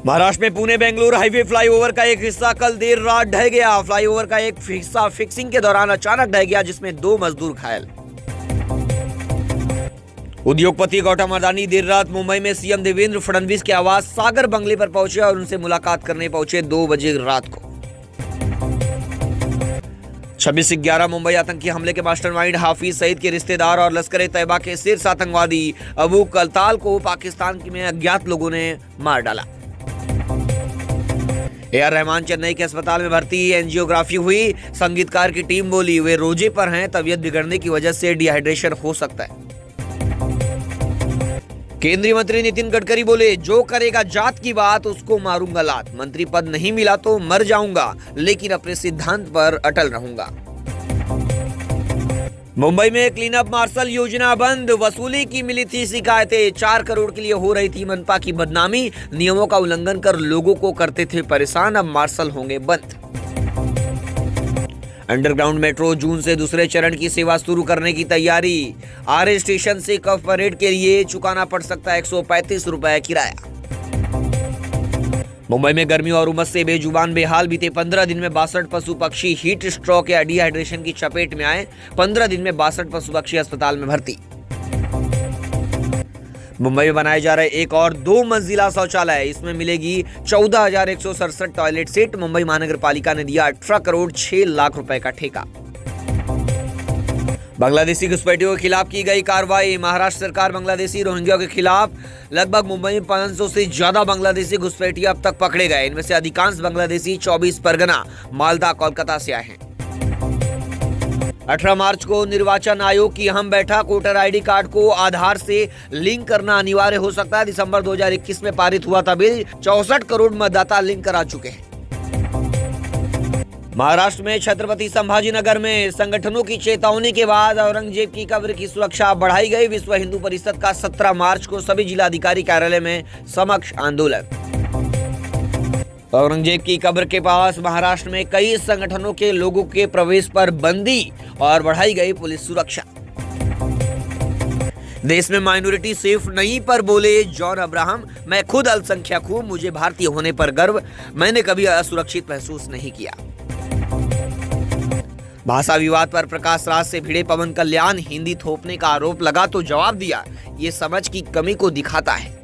महाराष्ट्र में Pune Bengaluru highway flyover का एक हिस्सा कल देर रात ढह गया। फ्लाईओवर का एक हिस्सा फिक्सिंग के दौरान अचानक ढह गया, जिसमें 2 मजदूर घायल। उद्योगपति गौतम अडानी देर रात मुंबई में सीएम देवेंद्र फडणवीस के आवास सागर बंगले पर पहुंचे और उनसे मुलाकात करने पहुंचे 2 बजे रात को। 26/11 मुंबई आतंकी हमले के मास्टरमाइंड हाफिज सईद के रिश्तेदार और लश्कर ए तैयबा के शीर्ष आतंकवादी अबू कलताल को पाकिस्तान में अज्ञात लोगों ने मार डाला। ए.आर. रहमान चेन्नई के अस्पताल में भर्ती, एंजियोग्राफी हुई। संगीतकार की टीम बोली वे रोजे पर हैं, तबीयत बिगड़ने की वजह से डिहाइड्रेशन हो सकता है। केंद्रीय मंत्री नितिन गडकरी बोले जो करेगा जात की बात उसको मारूंगा लात। मंत्री पद नहीं मिला तो मर जाऊंगा, लेकिन अपने सिद्धांत पर अटल रहूंगा। मुंबई में क्लीन अप मार्शल योजना बंद, वसूली की मिली थी शिकायतें। 4 करोड़ के लिए हो रही थी मनपा की बदनामी, नियमों का उल्लंघन कर लोगों को करते थे परेशान, अब मार्शल होंगे बंद। अंडरग्राउंड मेट्रो जून से दूसरे चरण की सेवा शुरू करने की तैयारी। आरए स्टेशन से कफ परेड के लिए चुकाना पड़ सकता है 135 रुपए किराया। मुंबई में गर्मी और उमस से बेजुबान बेहाल, बीते 15 दिन में 62 पशु पक्षी हीट स्ट्रोक या डिहाइड्रेशन की चपेट में आए। 15 दिन में 62 पशु पक्षी अस्पताल में भर्ती। मुंबई में बनाए जा रहे एक और 2 मंजिला शौचालय, इसमें मिलेगी 14,167 टॉयलेट सीट। मुंबई महानगर पालिका ने दिया 18 करोड़ 6 लाख रुपए का ठेका। बांग्लादेशी घुसपैठियों के खिलाफ की गई कार्रवाई। महाराष्ट्र सरकार बांग्लादेशी रोहिंग्या के खिलाफ लगभग मुंबई में 500 से ज्यादा बांग्लादेशी घुसपैठिए अब तक पकड़े गए। इनमें से अधिकांश बांग्लादेशी 24 परगना, मालदा, कोलकाता से आए हैं। 18 मार्च को निर्वाचन आयोग की अहम बैठक। वोटर आईडी कार्ड को आधार से लिंक करना अनिवार्य हो सकता है। दिसंबर 2021 में पारित हुआ था बिल। 64 करोड़ मतदाता लिंक करा चुके हैं। महाराष्ट्र में छत्रपति संभाजीनगर में संगठनों की चेतावनी के बाद औरंगजेब की कब्र की सुरक्षा बढ़ाई गई। विश्व हिंदू परिषद का 17 मार्च को सभी जिलाधिकारी कार्यालय में समक्ष आंदोलन। औरंगजेब की कब्र के पास महाराष्ट्र में कई संगठनों के लोगों के प्रवेश पर बंदी और बढ़ाई गई पुलिस सुरक्षा। देश में माइनॉरिटी सेफ नहीं पर बोले जॉन अब्राहम, मैं खुद अल्पसंख्यक हूं, मुझे भारतीय होने पर गर्व, मैंने कभी असुरक्षित महसूस नहीं किया। भाषा विवाद पर प्रकाश राज से भिड़े पवन कल्याण, हिंदी थोपने का आरोप लगा तो जवाब दिया, ये समझ की कमी को दिखाता है।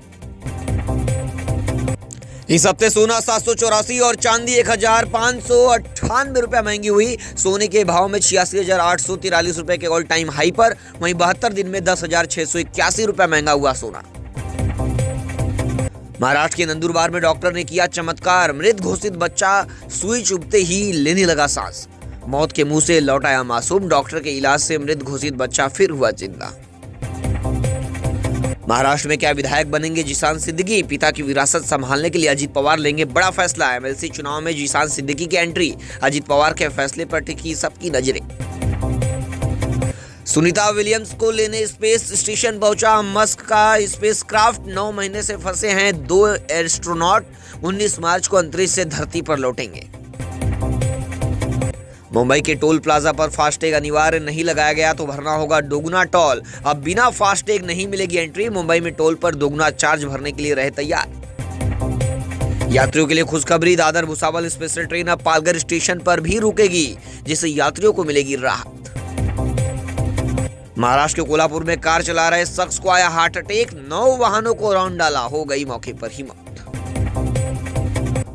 इस हफ्ते सोना 784 और चांदी 1,598 रुपए महंगी हुई। सोने के भाव में 86,843 रुपए के ऑल टाइम हाई पर, वहीं 72 दिन में 10,681 रुपए महंगा हुआ सोना। महाराष्ट्र के नंदुरबार में डॉक्टर ने किया चमत्कार, मृत घोषित बच्चा सुई चुभते ही लेने लगा सांस। मौत के मुंह से लौट आया मासूम, डॉक्टर के इलाज से मृत घोषित बच्चा फिर हुआ जिंदा। महाराष्ट्र में क्या विधायक बनेंगे जिशान सिद्दीकी? पिता की विरासत संभालने के लिए अजित पवार लेंगे बड़ा फैसला। एमएलसी चुनाव में जिशान सिद्दीकी की एंट्री, अजित पवार के फैसले पर टिकी सबकी नजरें। सुनीता विलियम्स को लेने स्पेस स्टेशन पहुंचा मस्क का स्पेसक्राफ्ट। 9 महीने से फंसे हैं 2 एस्ट्रोनॉट, 19 मार्च को अंतरिक्ष से धरती पर लौटेंगे। मुंबई के टोल प्लाजा पर फास्टैग अनिवार्य नहीं लगाया गया तो भरना होगा दोगुना टोल। अब बिना फास्टैग नहीं मिलेगी एंट्री। मुंबई में टोल पर दोगुना चार्ज भरने के लिए रहे तैयार। यात्रियों के लिए खुशखबरी, दादर भुसावल स्पेशल ट्रेन अब पालघर स्टेशन पर भी रुकेगी, जिससे यात्रियों को मिलेगी राहत। महाराष्ट्र के कोल्हापुर में कार चला रहे शख्स को आया हार्ट अटैक, 9 वाहनों को राउंड डाला, हो गई मौके पर ही मौत।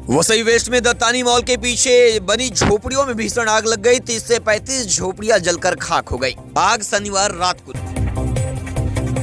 वसई वेस्ट में दत्तानी मॉल के पीछे बनी झोपड़ियों में भीषण आग लग गई। 30 से 35 झोपड़ियां जलकर खाक हो गई। आग शनिवार रात को